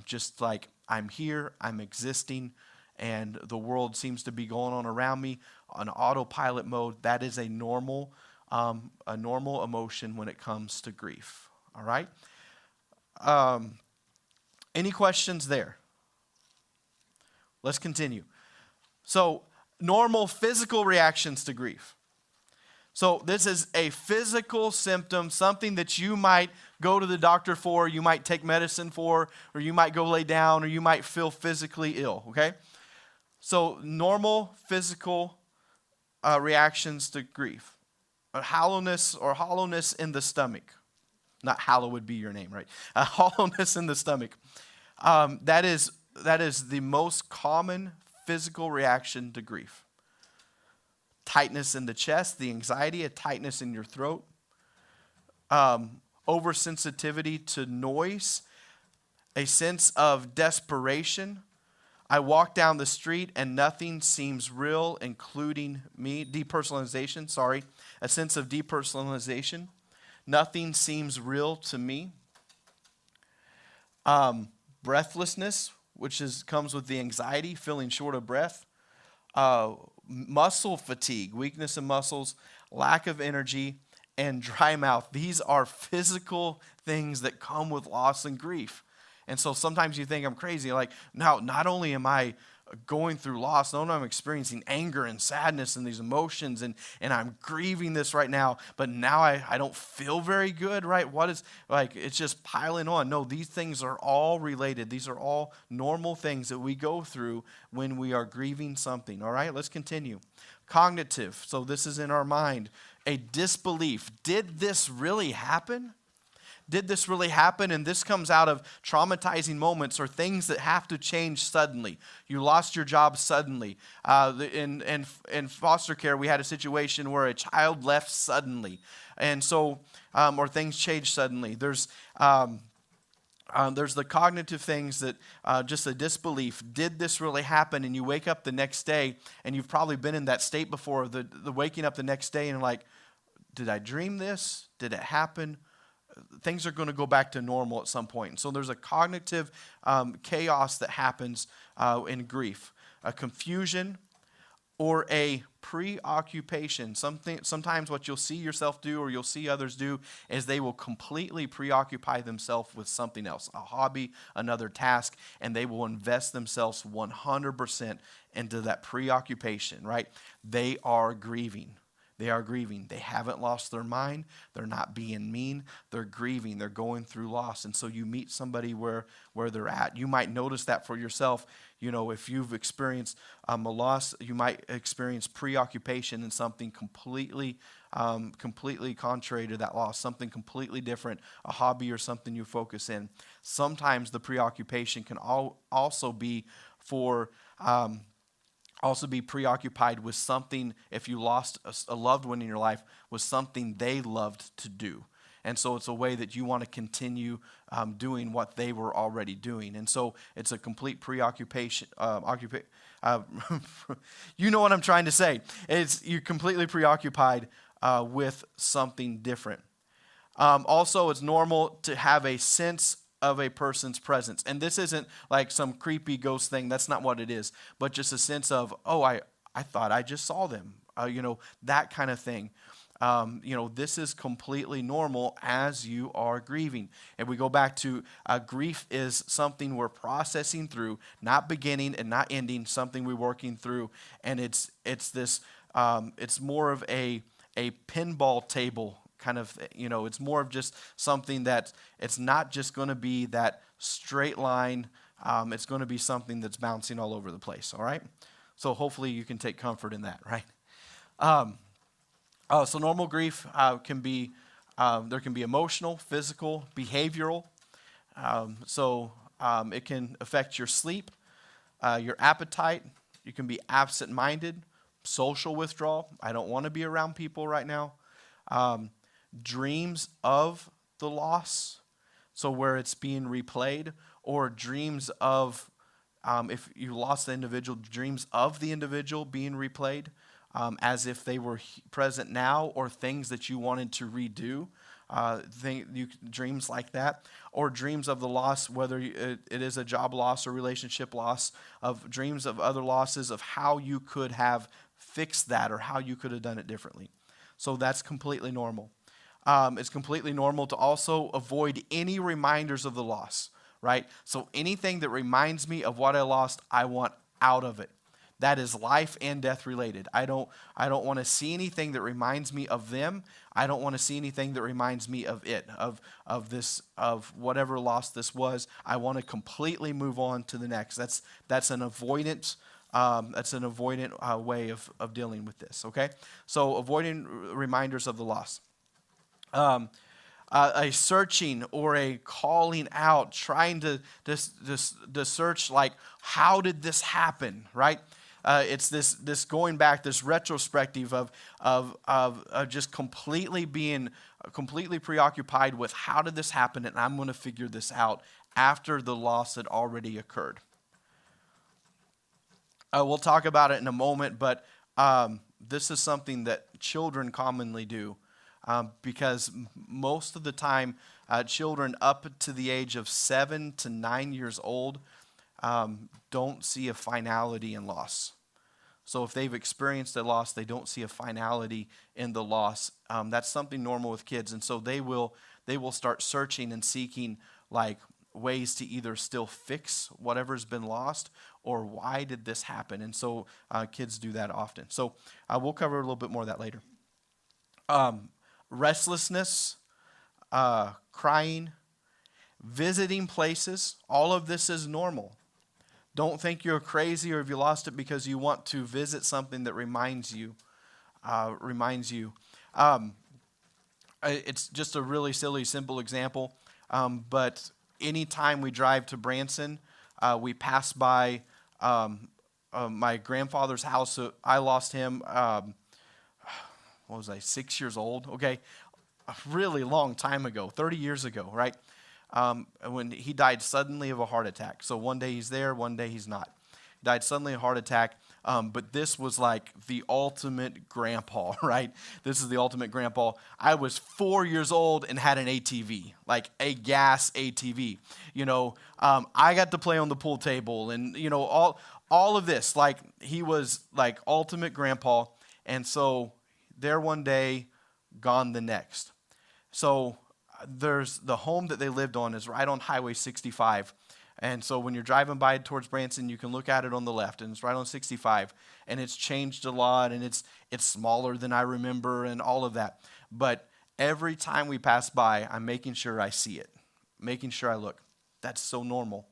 just like I'm here, I'm existing, and the world seems to be going on around me on autopilot mode. That is a normal emotion when it comes to grief. All right. Any questions there? Let's continue. So, normal physical reactions to grief. So this is a physical symptom, something that you might go to the doctor for, you might take medicine for, or you might go lay down, or you might feel physically ill, okay? So normal physical reactions to grief. Hollowness in the stomach. Not hollow would be your name, right? Hollowness in the stomach. That is the most common physical reaction to grief. Tightness in the chest, the anxiety, a tightness in your throat, oversensitivity to noise, a sense of desperation. I walk down the street and nothing seems real, including me. Depersonalization, a sense of depersonalization. Nothing seems real to me. Breathlessness, which comes with the anxiety, feeling short of breath. Muscle fatigue, weakness in muscles, lack of energy, and dry mouth. These are physical things that come with loss and grief. And so sometimes you think I'm crazy. Like, no, not only am I going through loss, not only am I experiencing anger and sadness and these emotions, and I'm grieving this right now, but now I don't feel very good, right? What is, like, it's just piling on. No, these things are all related. These are all normal things that we go through when we are grieving something, all right? Let's continue. Cognitive, so this is in our mind. A disbelief. Did this really happen? Did this really happen? And this comes out of traumatizing moments or things that have to change suddenly. You lost your job suddenly. In foster care, we had a situation where a child left suddenly. And so, or things changed suddenly. There's the cognitive things that just a disbelief. Did this really happen? And you wake up the next day, and you've probably been in that state before, the waking up the next day and like, did I dream this? Did it happen? Things are going to go back to normal at some point. And so there's a cognitive chaos that happens in grief, a confusion or a preoccupation. Sometimes what you'll see yourself do or you'll see others do is they will completely preoccupy themselves with something else, a hobby, another task, and they will invest themselves 100% into that preoccupation, right? They are grieving. They are grieving. They haven't lost their mind. They're not being mean. They're grieving. They're going through loss. And so you meet somebody where they're at. You might notice that for yourself. You know, if you've experienced a loss, you might experience preoccupation in something completely contrary to that loss, something completely different, a hobby or something you focus in. Sometimes the preoccupation can also be preoccupied with something, if you lost a loved one in your life, was something they loved to do. And so it's a way that you want to continue doing what they were already doing. And so it's a complete preoccupation. You know what I'm trying to say. You're completely preoccupied with something different. Also, it's normal to have a sense of a person's presence. And this isn't like some creepy ghost thing. That's not what it is. But just a sense of, oh, I thought I just saw them. That kind of thing. This is completely normal as you are grieving. And we go back to grief is something we're processing through, not beginning and not ending, something we're working through. And it's more of a pinball table kind of, it's more of just something that it's not just going to be that straight line. It's going to be something that's bouncing all over the place. All right. So hopefully you can take comfort in that. Right. So normal grief there can be emotional, physical, behavioral. It can affect your sleep, your appetite. You can be absent-minded, social withdrawal. I don't want to be around people right now. Dreams of the loss, so where it's being replayed, or dreams of, if you lost the individual, dreams of the individual being replayed as if they were present now, or things that you wanted to redo. dreams like that, or dreams of the loss, whether it is a job loss or relationship loss, of dreams of other losses, of how you could have fixed that or how you could have done it differently. So that's completely normal. It's completely normal to also avoid any reminders of the loss, right? So anything that reminds me of what I lost, I want out of it. That is life and death related. I don't want to see anything that reminds me of them. I don't want to see anything that reminds me of it, of this, of whatever loss this was. I want to completely move on to the next. That's an avoidance. That's an avoidant way of dealing with this. Okay, so avoiding reminders of the loss. A searching or a calling out, trying to search, like, how did this happen, right? It's this going back, this retrospective of just completely being completely preoccupied with how did this happen, and I'm going to figure this out after the loss had already occurred. We'll talk about it in a moment, but this is something that children commonly do. Because most of the time, children up to the age of 7 to 9 years old don't see a finality in loss. So if they've experienced a loss, they don't see a finality in the loss. That's something normal with kids, and so they will start searching and seeking, like, ways to either still fix whatever's been lost, or why did this happen? And so kids do that often. So we'll cover a little bit more of that later. Restlessness, crying, visiting places, all of this is normal. Don't think you're crazy or if you lost it because you want to visit something that reminds you. It's just a really silly, simple example, but anytime we drive to Branson, we pass by my grandfather's house. I lost him. What was I, 6 years old? Okay, a really long time ago, 30 years ago, right? When he died suddenly of a heart attack. So one day he's there, one day he's not. He died suddenly of a heart attack, but this was like the ultimate grandpa, right? This is the ultimate grandpa. I was 4 years old and had an ATV, like a gas ATV. I got to play on the pool table and, all of this. Like, he was like ultimate grandpa, and so there one day, gone the next. So there's the home that they lived on is right on Highway 65. And so when you're driving by towards Branson, you can look at it on the left, and it's right on 65. And it's changed a lot, and it's smaller than I remember and all of that. But every time we pass by, I'm making sure I see it, making sure I look. That's so normal.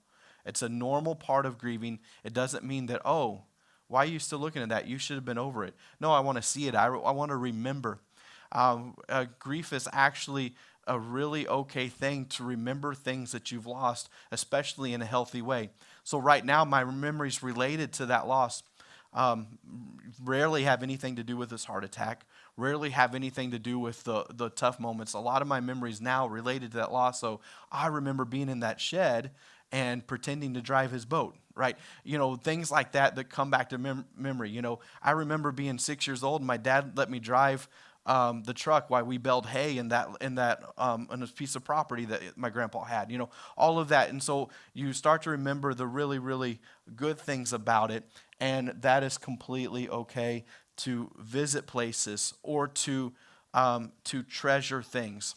It's a normal part of grieving. It doesn't mean that, oh, why are you still looking at that? You should have been over it. No, I want to see it. I want to remember. Grief is actually a really okay thing to remember things that you've lost, especially in a healthy way. So right now, my memories related to that loss rarely have anything to do with this heart attack, rarely have anything to do with the tough moments. A lot of my memories now related to that loss. So I remember being in that shed and pretending to drive his boat, right? Things like that come back to memory. I remember being 6 years old and my dad let me drive the truck while we baled hay in a piece of property that my grandpa had. All of that. And so you start to remember the really, really good things about it, and that is completely okay to visit places or to treasure things.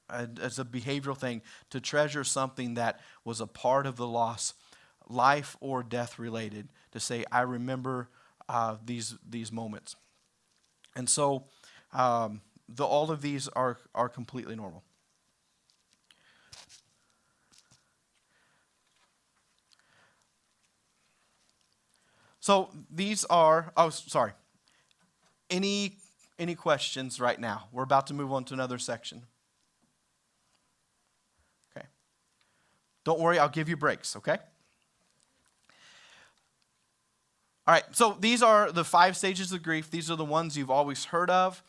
As a behavioral thing, to treasure something that was a part of the loss, life or death related, to say, I remember these moments. And so all of these are completely normal. So these are, any questions right now? We're about to move on to another section. Okay. Don't worry, I'll give you breaks, okay? All right, so these are the 5 stages of grief. These are the ones you've always heard of.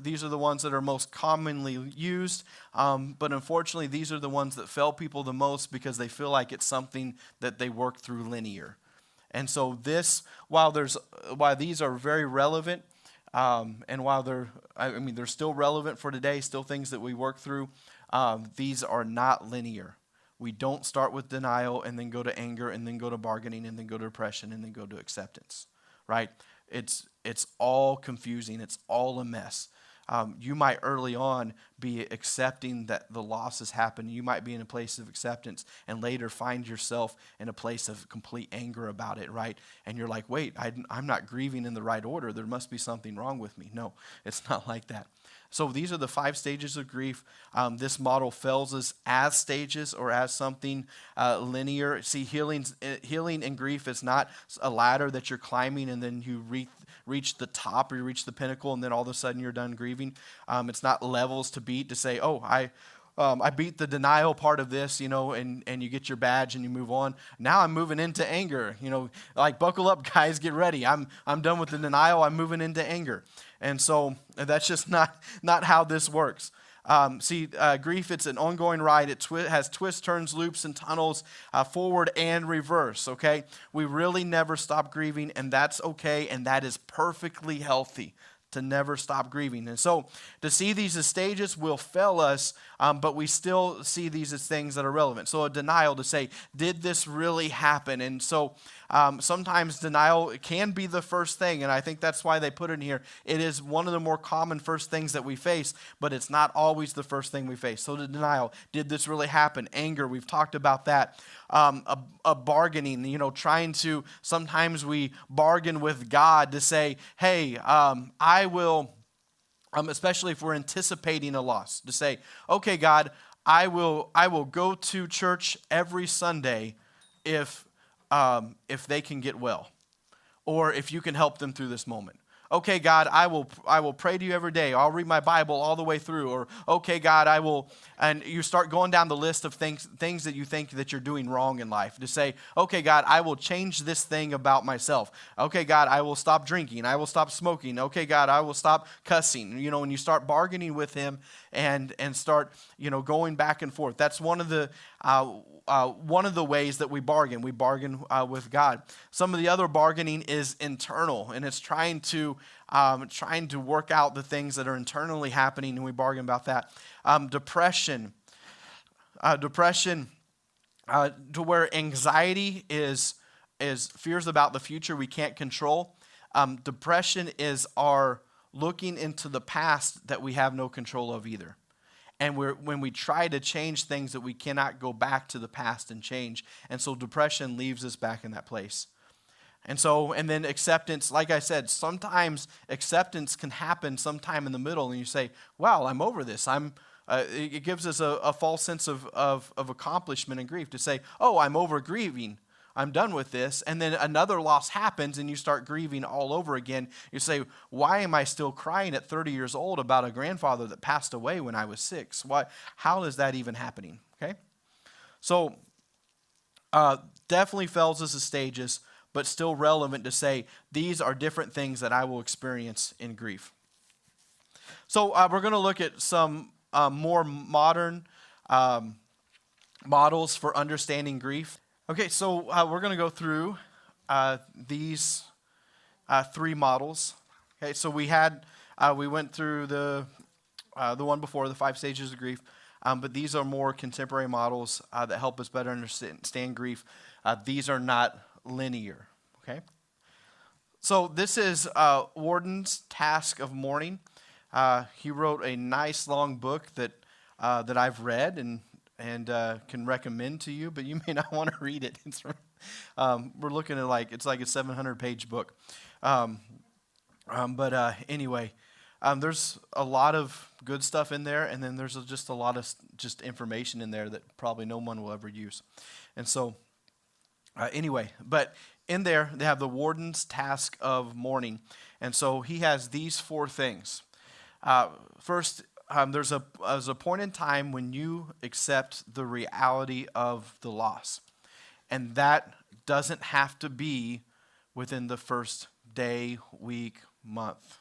These are the ones that are most commonly used. But unfortunately, these are the ones that fail people the most because they feel like it's something that they work through linear. And so while these are very relevant, And while they're still relevant for today, still things that we work through, these are not linear. We don't start with denial and then go to anger and then go to bargaining and then go to depression and then go to acceptance, right? It's all confusing. It's all a mess. You might early on be accepting that the loss has happened. You might be in a place of acceptance and later find yourself in a place of complete anger about it, right? And you're like, wait, I'm not grieving in the right order. There must be something wrong with me. No, it's not like that. So these are the 5 stages of grief. This model fails us as stages or as something linear. See, healing and grief is not a ladder that you're climbing and then you reach the top or you reach the pinnacle and then all of a sudden you're done grieving. It's not levels to beat to say, oh, I beat the denial part of this, and you get your badge and you move on. Now I'm moving into anger, like buckle up, guys, get ready. I'm done with the denial. I'm moving into anger. And so that's just not how this works. Grief, it's an ongoing ride. It has twists, turns, loops, and tunnels, forward and reverse, okay? We really never stop grieving, and that's okay, and that is perfectly healthy to never stop grieving. And so to see these as stages will fail us, but we still see these as things that are relevant. So a denial to say, did this really happen? And so sometimes denial can be the first thing, and I think that's why they put it in here. It is one of the more common first things that we face, but it's not always the first thing we face. So the denial, did this really happen? Anger, we've talked about that. A bargaining, trying to, sometimes we bargain with God to say, hey, I will, especially if we're anticipating a loss, to say, okay, God, I will go to church every Sunday if they can get well, or if you can help them through this moment. Okay, God, I will pray to you every day. I'll read my Bible all the way through. Or, okay, God, I will, and you start going down the list of things that you think that you're doing wrong in life. To say, okay, God, I will change this thing about myself. Okay, God, I will stop drinking. I will stop smoking. Okay, God, I will stop cussing. When you start bargaining with him and start, going back and forth. That's one of the ways that we bargain. We bargain with God. Some of the other bargaining is internal, and it's trying to work out the things that are internally happening, and we bargain about that. Depression to where anxiety is fears about the future we can't control. Depression is our looking into the past that we have no control of either. And when we try to change things that we cannot go back to the past and change. And so depression leaves us back in that place. And then acceptance, like I said, sometimes acceptance can happen sometime in the middle and you say, wow, I'm over this. It gives us a false sense of accomplishment and grief to say, oh, I'm over grieving. I'm done with this. And then another loss happens and you start grieving all over again. You say, why am I still crying at 30 years old about a grandfather that passed away when I was 6? How is that even happening? Okay. So definitely fails us as stages, but still relevant to say these are different things that I will experience in grief. So we're going to look at some more modern models for understanding grief. Okay, so we're going to go through these 3 models. Okay, so we went through the one before, the 5 stages of grief, but these are more contemporary models that help us better understand grief. These are not linear. Okay, so this is Wardens Task of Mourning. He wrote a nice long book that I've read and can recommend to you, but you may not want to read it. We're looking at it's like a 700-page book. Anyway, there's a lot of good stuff in there, and then there's just a lot of just information in there that probably no one will ever use. And so, anyway, but in there they have the Warden's Task of Mourning, and so he has these 4 things. First, there's a point in time when you accept the reality of the loss. And that doesn't have to be within the first day, week, month.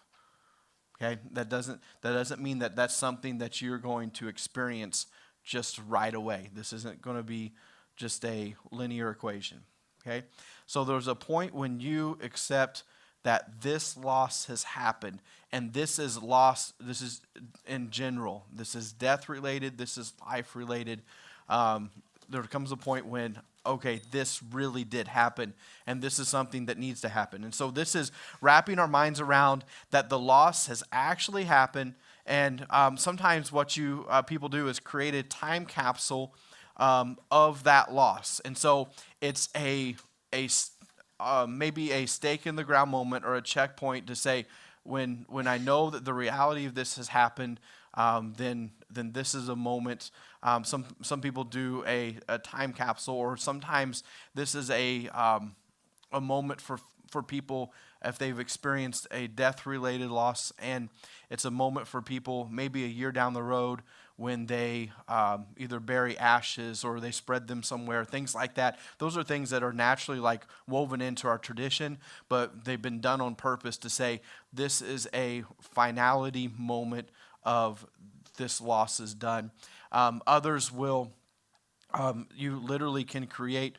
Okay? That doesn't mean that that's something that you're going to experience just right away. This isn't going to be just a linear equation. Okay? So there's a point when you accept that this loss has happened. And this is loss, this is in general. This is death related, this is life related. There comes a point when, okay, this really did happen, and this is something that needs to happen. And so this is wrapping our minds around that the loss has actually happened. And sometimes what you people do is create a time capsule of that loss. And so it's maybe a stake in the ground moment or a checkpoint to say, when I know that the reality of this has happened, then this is a moment. Some people do a time capsule, or sometimes this is a moment for people if they've experienced a death-related loss, and it's a moment for people maybe a year down the road when they either bury ashes or they spread them somewhere, things like that. Those are things that are naturally like woven into our tradition, but they've been done on purpose to say this is a finality moment of this loss is done. Others will, you literally can create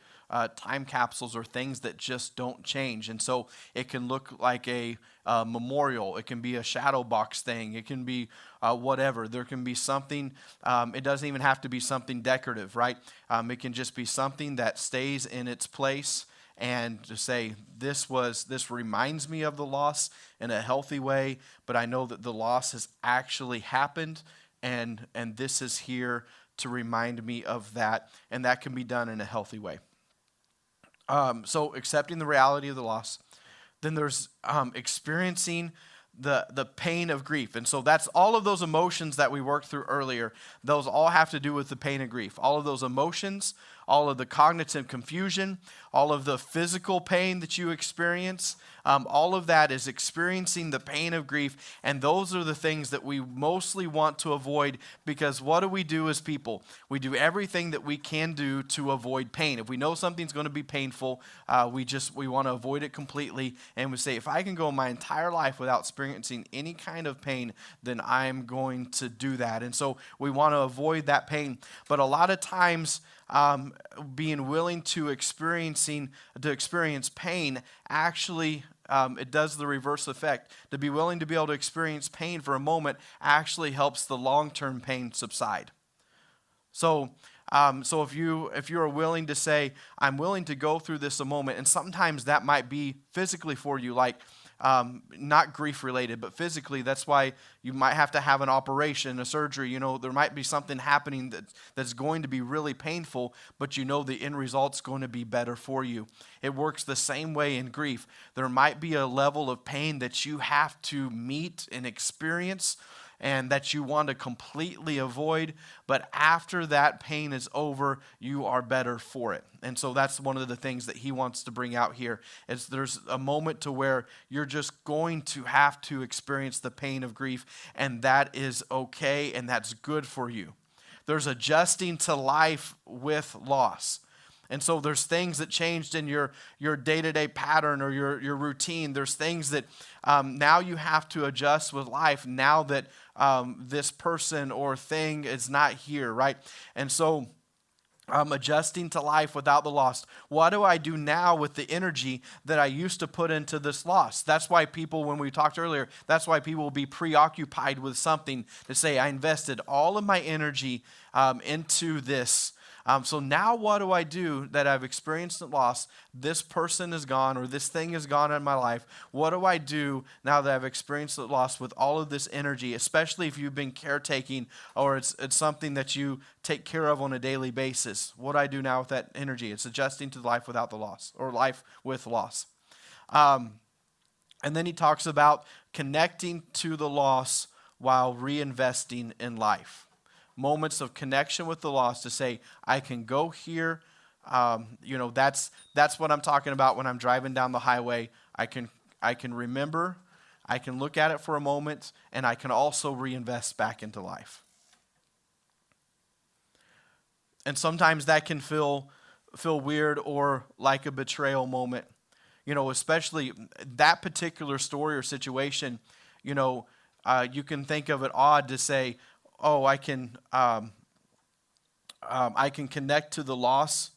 time capsules or things that just don't change. And so it can look like a memorial. It can be a shadow box thing. It can be whatever. There can be something. It doesn't even have to be something decorative, right? It can just be something that stays in its place, and to say this reminds me of the loss in a healthy way, but I know that the loss has actually happened, and this is here to remind me of that, and that can be done in a healthy way. So accepting the reality of the loss. Then there's experiencing the pain of grief. And so that's all of those emotions that we worked through earlier. Those all have to do with the pain of grief. All of those emotions, all of the cognitive confusion, all of the physical pain that you experience, all of that is experiencing the pain of grief. And those are the things that we mostly want to avoid, because what do we do as people? We do everything that we can do to avoid pain. If we know something's going to be painful, we want to avoid it completely. And we say, if I can go my entire life without experiencing any kind of pain, then I'm going to do that. And so we want to avoid that pain. But a lot of times, being willing to experience pain actually it does the reverse effect. To be willing to be able to experience pain for a moment actually helps the long-term pain subside. So if you are willing to say, I'm willing to go through this a moment, and sometimes that might be physically for you, like not grief related, but physically. That's why you might have to have an operation, a surgery. There might be something happening that's going to be really painful, but the end result's going to be better for you. It works the same way in grief. There might be a level of pain that you have to meet and experience, and that you want to completely avoid, but after that pain is over, you are better for it. And so that's one of the things that he wants to bring out here, is there's a moment to where you're just going to have to experience the pain of grief, and that is okay, and that's good for you. There's adjusting to life with loss. And so there's things that changed in your day-to-day pattern or your routine. There's things that now you have to adjust with life now that this person or thing is not here, right? And so adjusting to life without the loss. What do I do now with the energy that I used to put into this loss? That's why people, when we talked earlier, that's why people will be preoccupied with something to say, I invested all of my energy into this. So now what do I do that I've experienced the loss? This person is gone, or this thing is gone in my life. What do I do now that I've experienced the loss with all of this energy, especially if you've been caretaking or it's something that you take care of on a daily basis? What do I do now with that energy? It's adjusting to life without the loss, or life with loss. And then he talks about connecting to the loss while reinvesting in life. Moments of connection with the loss to say, I can go here. That's what I'm talking about when I'm driving down the highway. I can remember, I can look at it for a moment, and I can also reinvest back into life. And sometimes that can feel weird or like a betrayal moment. Especially that particular story or situation, you can think of it odd to say, oh, I can connect to the loss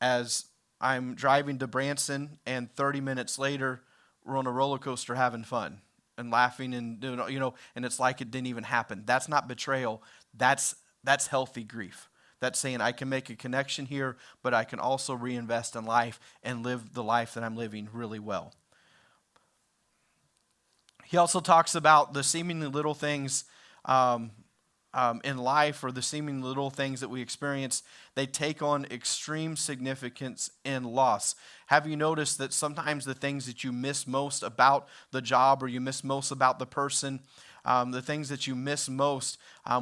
as I'm driving to Branson, and 30 minutes later, we're on a roller coaster having fun and laughing and doing, and it's like it didn't even happen. That's not betrayal. That's healthy grief. That's saying I can make a connection here, but I can also reinvest in life and live the life that I'm living really well. He also talks about the seemingly little things in life, or the seemingly little things that we experience. They take on extreme significance in loss. Have you noticed that sometimes the things that you miss most about the job, or you miss most about the person, the things that you miss most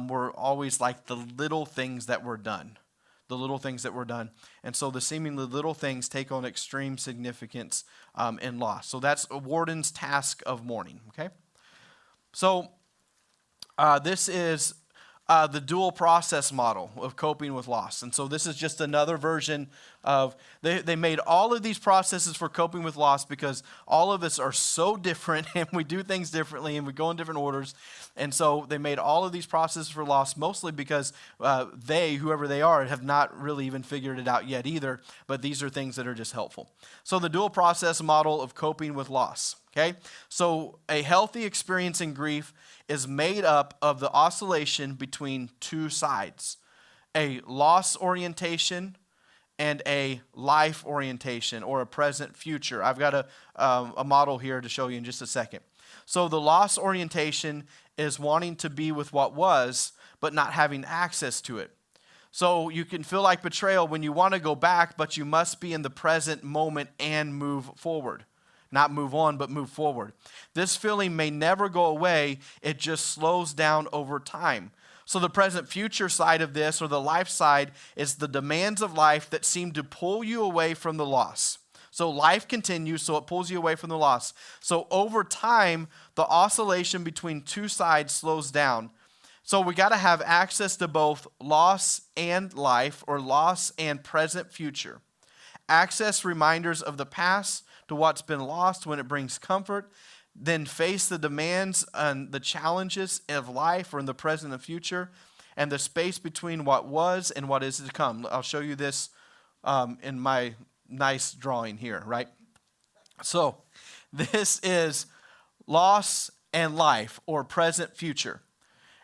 were always like the little things that were done. The little things that were done. And so the seemingly little things take on extreme significance in loss. So that's a Warden's Task of mourning. Okay? So this is the dual process model of coping with loss. And so this is just another version of, they made all of these processes for coping with loss because all of us are so different and we do things differently and we go in different orders. And so they made all of these processes for loss mostly because whoever they are, have not really even figured it out yet either. But these are things that are just helpful. So the dual process model of coping with loss. Okay, so a healthy experience in grief is made up of the oscillation between two sides, a loss orientation and a life orientation, or a present future. I've got a model here to show you in just a second. So the loss orientation is wanting to be with what was, but not having access to it. So you can feel like betrayal when you want to go back, but you must be in the present moment and move forward. Not move on, but move forward. This feeling may never go away. It just slows down over time. So the present future side of this, or the life side, is the demands of life that seem to pull you away from the loss. So life continues, so it pulls you away from the loss. So over time, the oscillation between two sides slows down. So we got to have access to both loss and life, or loss and present future. Access reminders of the past to what's been lost when it brings comfort, then face the demands and the challenges of life, or in the present and future, and the space between what was and what is to come. I'll show you this in my nice drawing here, right? So this is loss and life, or present future.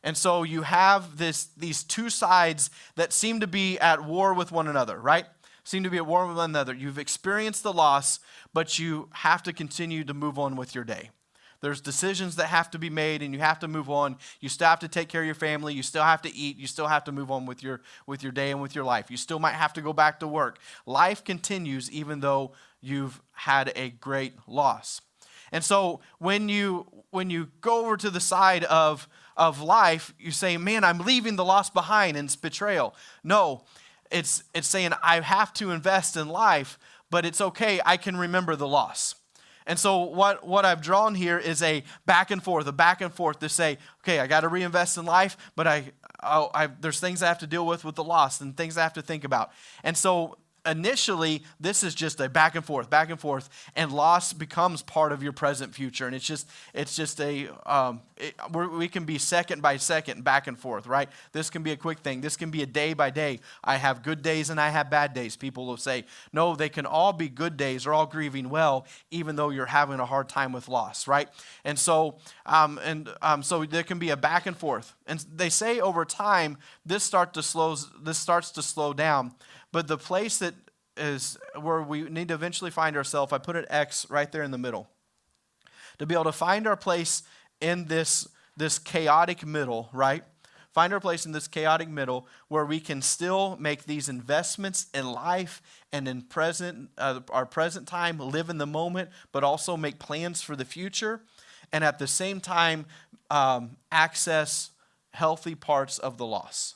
And so you have these two sides that seem to be at war with one another, right? Seem to be at war with one another. You've experienced the loss, but you have to continue to move on with your day. There's decisions that have to be made, and you have to move on. You still have to take care of your family. You still have to eat. You still have to move on with your day and with your life. You still might have to go back to work. Life continues even though you've had a great loss. And so when you go over to the side of life, you say, man, I'm leaving the loss behind, and it's betrayal. No. It's saying I have to invest in life, but it's okay. I can remember the loss. And so what I've drawn here is a back and forth to say, okay, I got to reinvest in life, but there's things I have to deal with the loss, and things I have to think about. And so initially, this is just a back and forth, and loss becomes part of your present future. And we can be second by second, back and forth, right? This can be a quick thing. This can be a day by day. I have good days and I have bad days. People will say, no, they can all be good days. They're all grieving well, even though you're having a hard time with loss, right? And so, so there can be a back and forth. And they say over time, this starts to slow down. But the place that is where we need to eventually find ourselves, I put an X right there in the middle. To be able to find our place in this chaotic middle, right? Find our place in this chaotic middle where we can still make these investments in life and in our present time, live in the moment, but also make plans for the future. And at the same time, access healthy parts of the loss.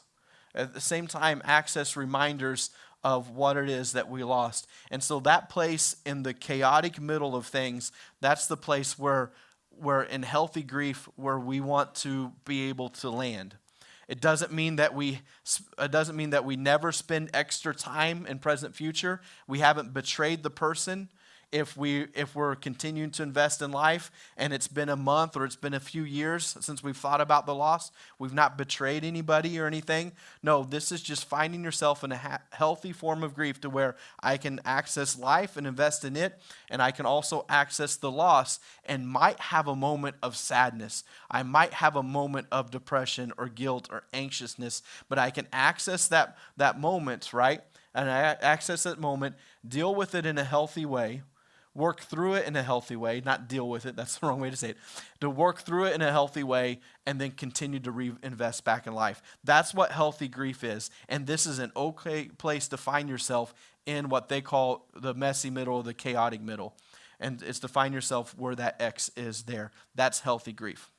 At the same time, access reminders of what it is that we lost. And so that place in the chaotic middle of things, that's the place where in healthy grief, where we want to be able to land. It doesn't mean that we never spend extra time in present future. We haven't betrayed the person. if we're continuing to invest in life and it's been a month or it's been a few years since we've thought about the loss, we've not betrayed anybody or anything. No, this is just finding yourself in a healthy form of grief to where I can access life and invest in it, and I can also access the loss and might have a moment of sadness. I might have a moment of depression or guilt or anxiousness, but I can access that moment, right? And I access that moment, deal with it in a healthy way, work through it in a healthy way, not deal with it, that's the wrong way to say it, to work through it in a healthy way and then continue to reinvest back in life. That's what healthy grief is. And this is an okay place to find yourself in what they call the messy middle, the chaotic middle. And it's to find yourself where that X is there. That's healthy grief.